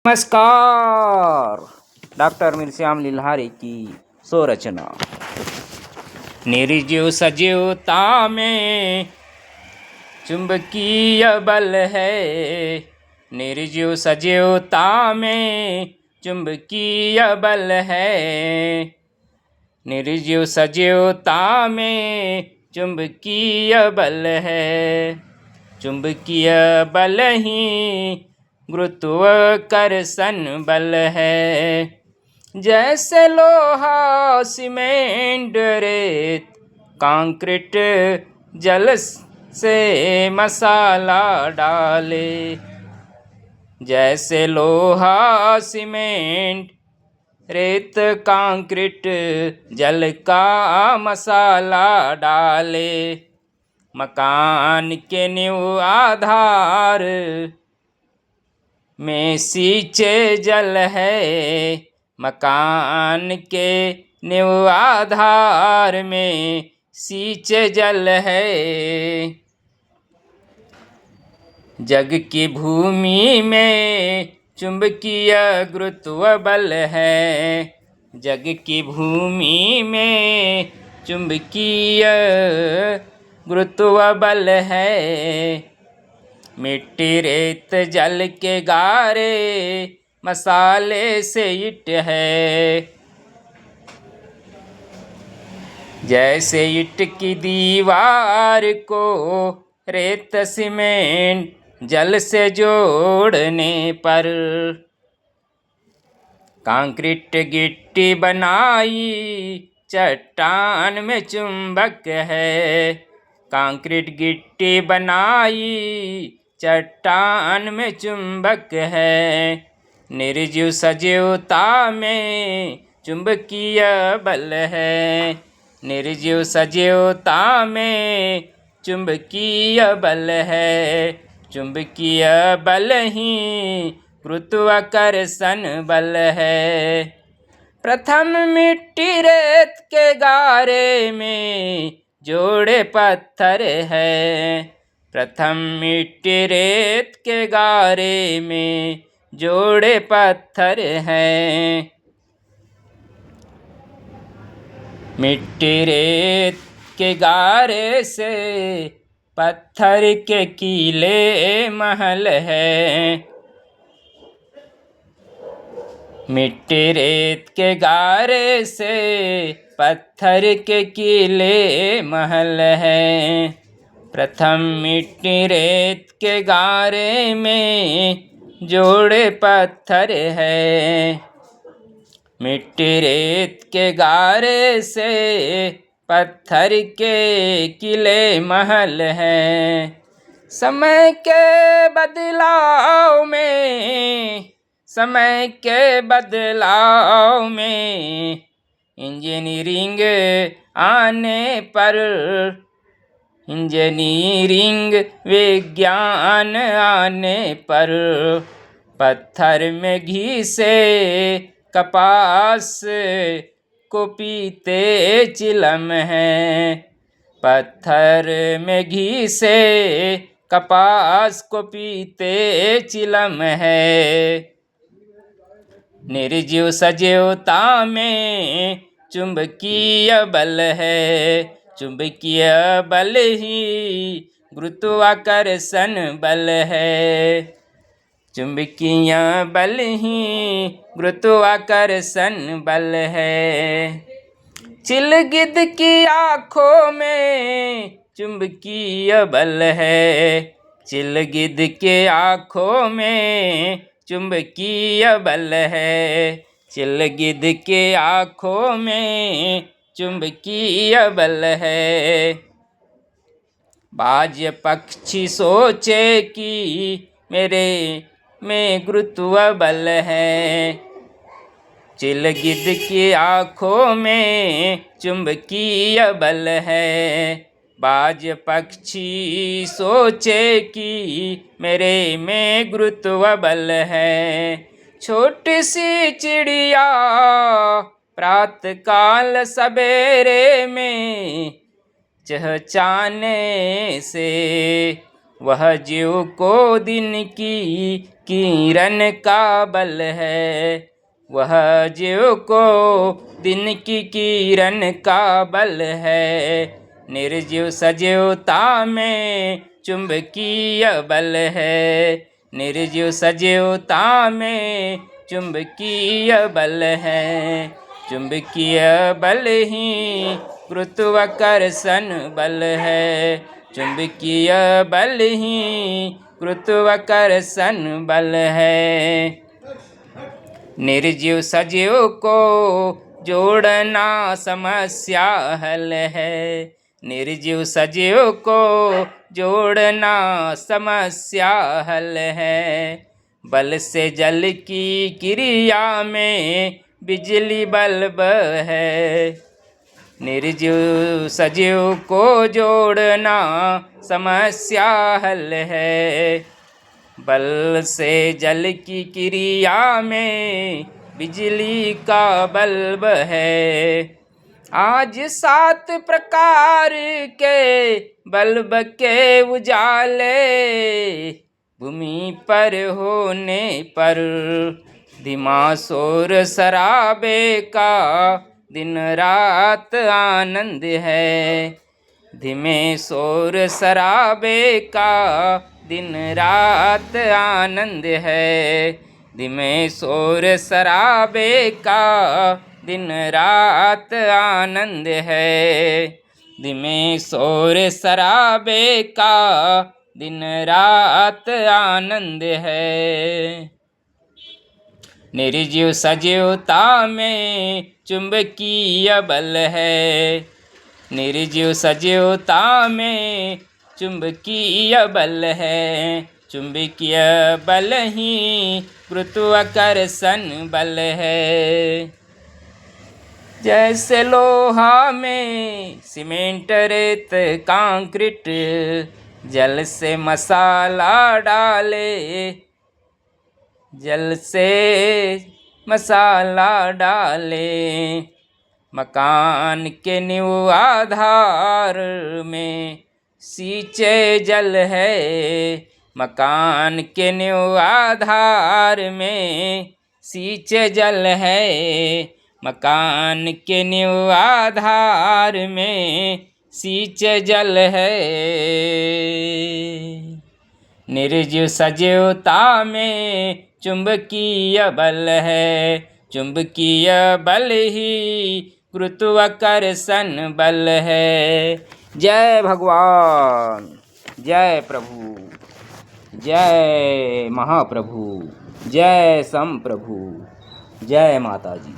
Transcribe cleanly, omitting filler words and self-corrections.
नमस्कार। डॉक्टर मिर्श्याम लिल्हारी की स्वरचना। निर्जीव सजीवता में चुंबकीय बल है। निर्जीव सजीवता में चुंबकीय बल है। निर्जीव सजीवता में चुंबकीय बल है। चुंबकीय बल ही गुरुत्वाकर्षण बल है। जैसे लोहा सीमेंट रेत कंक्रीट जल से मसाला डाले। जैसे लोहा सीमेंट रेत कंक्रीट जल का मसाला डाले। मकान के नींव आधार में सींचे जल है। मकान के नींव आधार में सींचे जल है। जग की भूमि में चुंबकीय गुरुत्व बल है। जग की भूमि में चुंबकीय गुरुत्व बल है। मिट्टी रेत जल के गारे मसाले से ईंट है। जैसे ईंट की दीवार को रेत सीमेंट जल से जोड़ने पर कंक्रीट गिट्टी बनाई चट्टान में चुंबक है। कंक्रीट गिट्टी बनाई चट्टान में चुंबक है। निर्जीव सजीवता में चुंबकीय बल है। निर्जीव सजीवता में चुंबकीय बल है। चुंबकीय बल ही गुरुत्वाकर्षण बल है। प्रथम मिट्टी रेत के गारे में जोड़े पत्थर है। प्रथम मिट्टी रेत के गारे में जोड़े पत्थर हैं। मिट्टी रेत के गारे से पत्थर के किले महल है। मिट्टी रेत के गारे से पत्थर के किले महल है। प्रथम मिट्टी रेत के गारे में जोड़े पत्थर है। मिट्टी रेत के गारे से पत्थर के किले महल हैं। समय के बदलाव में इंजीनियरिंग विज्ञान आने पर पत्थर में घी से कपास को पीते चिलम है। पत्थर में घी से कपास को पीते चिलम है। निर्जीव सजीवता में चुंबकीय बल है। चुंबकीय बल ही गुरुत्वाकर्षण बल है। चुंबकीय बल ही गुरुत्वाकर्षण बल है। चिल गिद्ध की आँखों में चुंबकीय बल है। चिल गिद्ध के आँखों में चुंबकीय बल है। चिल गिद्ध के आँखों में चुंबकीय बल है। बाज पक्षी सोचे कि मेरे में गुरुत्व बल है। चिल गिद्ध की आँखों में चुंबकीय बल है। बाज पक्षी सोचे कि मेरे में गुरुत्व बल है। छोटी सी चिड़िया प्रातःकाल सवेरे में चहचहाने से वह जीव को दिन की किरण का बल है। वह जीव को दिन की किरण का बल है। निर्जीव सजीवता में चुंबकीय बल है। निर्जीव सजीवता में चुंबकीय बल है। चुंबकीय बल ही गुरुत्वाकर्षण बल है। चुंबकीय बल ही गुरुत्वाकर्षण बल है। निर्जीव सजीव को जोड़ना समस्या हल है। निर्जीव सजीव को जोड़ना समस्या हल है। बल से जल की क्रिया में बिजली बल्ब है। निर्जीव सजीव को जोड़ना समस्या हल है। बल से जल की क्रिया में बिजली का बल्ब है। आज 7 प्रकार के बल्ब के उजाले भूमि पर होने पर धीमा शोर शराबे का दिन रात आनंद है। धीमे शोर शराबे का दिन रात आनंद है। धीमे शोर शराबे का दिन रात आनंद है। धीमे शोर शराबे का दिन रात आनंद है। निर्जीव सजीवता में चुंबकीय बल है। निर्जीव सजीवता में चुंबकीय बल है। चुंबकीय बल ही गुरुत्वाकर्षण बल है। जैसे लोहा में सीमेंट रेत कंक्रीट जल से मसाला डाले। जल से मसाला डाले। मकान के नींव आधार में सींचे जल है। मकान के नींव आधार में सींचे जल है। मकान के नींव आधार में सींचे जल है। निर्जीव सजीवता में चुंबकीय बल है। चुंबकीय बल ही गुरुत्वाकर्षण बल है। जय भगवान, जय प्रभु, जय महाप्रभु, जय संप्रभु, जय माता जी।